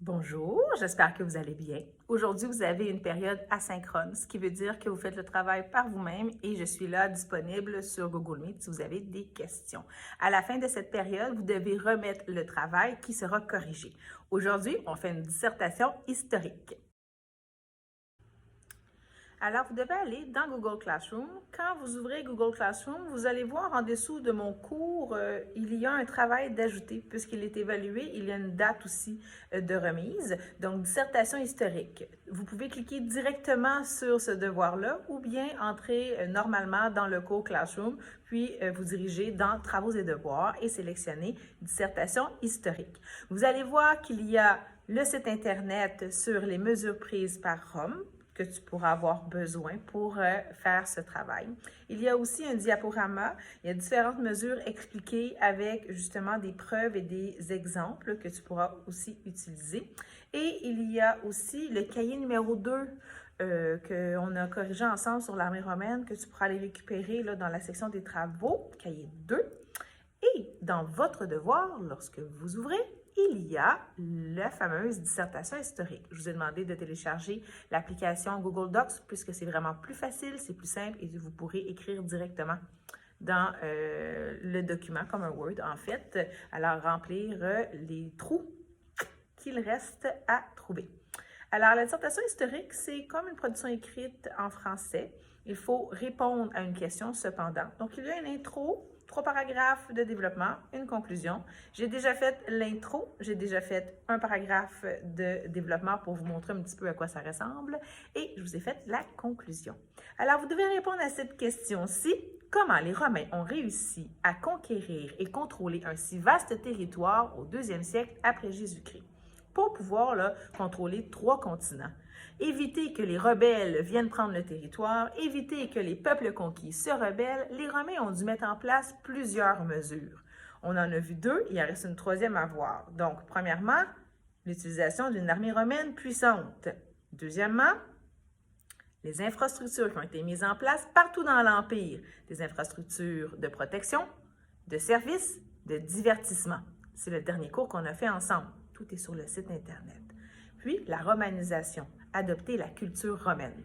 Bonjour, j'espère que vous allez bien. Aujourd'hui, vous avez une période asynchrone, ce qui veut dire que vous faites le travail par vous-même et je suis là disponible sur Google Meet si vous avez des questions. À la fin de cette période, vous devez remettre le travail qui sera corrigé. Aujourd'hui, on fait une dissertation historique. Alors, vous devez aller dans Google Classroom. Quand vous ouvrez Google Classroom, vous allez voir en dessous de mon cours, il y a un travail d'ajouter puisqu'il est évalué. Il y a une date aussi de remise. Donc, dissertation historique. Vous pouvez cliquer directement sur ce devoir-là ou bien entrer normalement dans le cours Classroom, puis vous diriger dans Travaux et devoirs et sélectionner dissertation historique. Vous allez voir qu'il y a le site Internet sur les mesures prises par Rome que tu pourras avoir besoin pour faire ce travail. Il y a aussi un diaporama. Il y a différentes mesures expliquées avec justement des preuves et des exemples que tu pourras aussi utiliser. Et il y a aussi le cahier numéro 2 qu'on a corrigé ensemble sur l'armée romaine que tu pourras aller récupérer là, dans la section des travaux, cahier 2. Et dans votre devoir, lorsque vous ouvrez, il y a la fameuse dissertation historique. Je vous ai demandé de télécharger l'application Google Docs puisque c'est vraiment plus facile, c'est plus simple et vous pourrez écrire directement dans le document comme un Word en fait. Alors remplir les trous qu'il reste à trouver. Alors la dissertation historique, c'est comme une production écrite en français. Il faut répondre à une question cependant. Donc il y a une intro, 3 paragraphes de développement, une conclusion. J'ai déjà fait l'intro, j'ai déjà fait un paragraphe de développement pour vous montrer un petit peu à quoi ça ressemble et je vous ai fait la conclusion. Alors, vous devez répondre à cette question-ci. Comment les Romains ont réussi à conquérir et contrôler un si vaste territoire au 2e siècle après Jésus-Christ pour pouvoir là, contrôler 3 continents? Éviter que les rebelles viennent prendre le territoire, éviter que les peuples conquis se rebellent, les Romains ont dû mettre en place plusieurs mesures. On en a vu 2, il en reste une 3e à voir. Donc, premièrement, l'utilisation d'une armée romaine puissante. Deuxièmement, les infrastructures qui ont été mises en place partout dans l'Empire, des infrastructures de protection, de services, de divertissement. C'est le dernier cours qu'on a fait ensemble. Tout est sur le site Internet. Puis, la romanisation, adopter la culture romaine.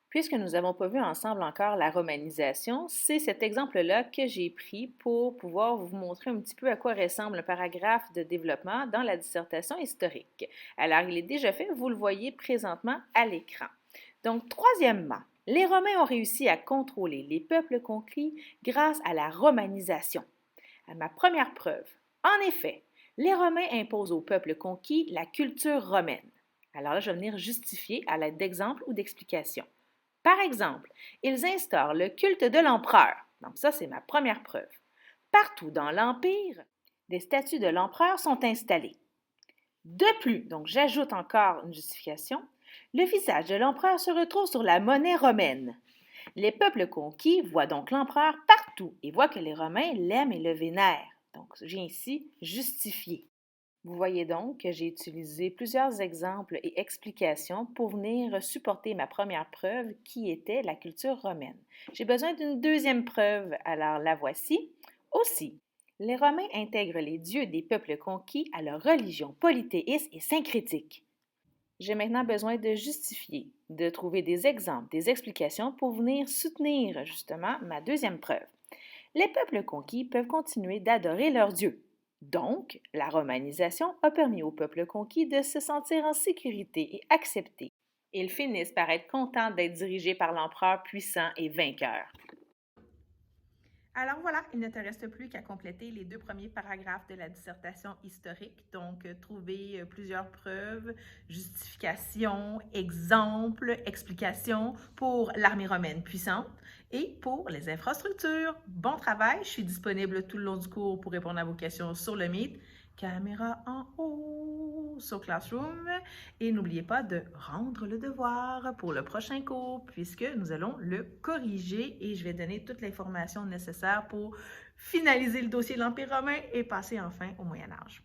Puisque nous n'avons pas vu ensemble encore la romanisation, c'est cet exemple-là que j'ai pris pour pouvoir vous montrer un petit peu à quoi ressemble un paragraphe de développement dans la dissertation historique. Alors, il est déjà fait, vous le voyez présentement à l'écran. Donc, troisièmement, les Romains ont réussi à contrôler les peuples conquis grâce à la romanisation. À ma première preuve, en effet, les Romains imposent aux peuples conquis la culture romaine. Alors là, je vais venir justifier à l'aide d'exemples ou d'explications. Par exemple, ils instaurent le culte de l'empereur. Donc ça, c'est ma première preuve. Partout dans l'Empire, des statues de l'empereur sont installées. De plus, donc j'ajoute encore une justification, le visage de l'empereur se retrouve sur la monnaie romaine. Les peuples conquis voient donc l'empereur partout et voient que les Romains l'aiment et le vénèrent. Donc j'ai ainsi justifié. Vous voyez donc que j'ai utilisé plusieurs exemples et explications pour venir supporter ma première preuve qui était la culture romaine. J'ai besoin d'une deuxième preuve, alors la voici. Aussi, les Romains intègrent les dieux des peuples conquis à leur religion polythéiste et syncrétique. J'ai maintenant besoin de justifier, de trouver des exemples, des explications pour venir soutenir justement ma deuxième preuve. Les peuples conquis peuvent continuer d'adorer leurs dieux. Donc, la romanisation a permis aux peuples conquis de se sentir en sécurité et acceptés. Ils finissent par être contents d'être dirigés par l'empereur puissant et vainqueur. Alors voilà, il ne te reste plus qu'à compléter les 2 premiers paragraphes de la dissertation historique. Donc, trouver plusieurs preuves, justifications, exemples, explications pour l'armée romaine puissante et pour les infrastructures. Bon travail, je suis disponible tout le long du cours pour répondre à vos questions sur le Meet. Caméra en haut sur Classroom. Et n'oubliez pas de rendre le devoir pour le prochain cours puisque nous allons le corriger et je vais donner toute l'information nécessaire pour finaliser le dossier de l'Empire romain et passer enfin au Moyen Âge.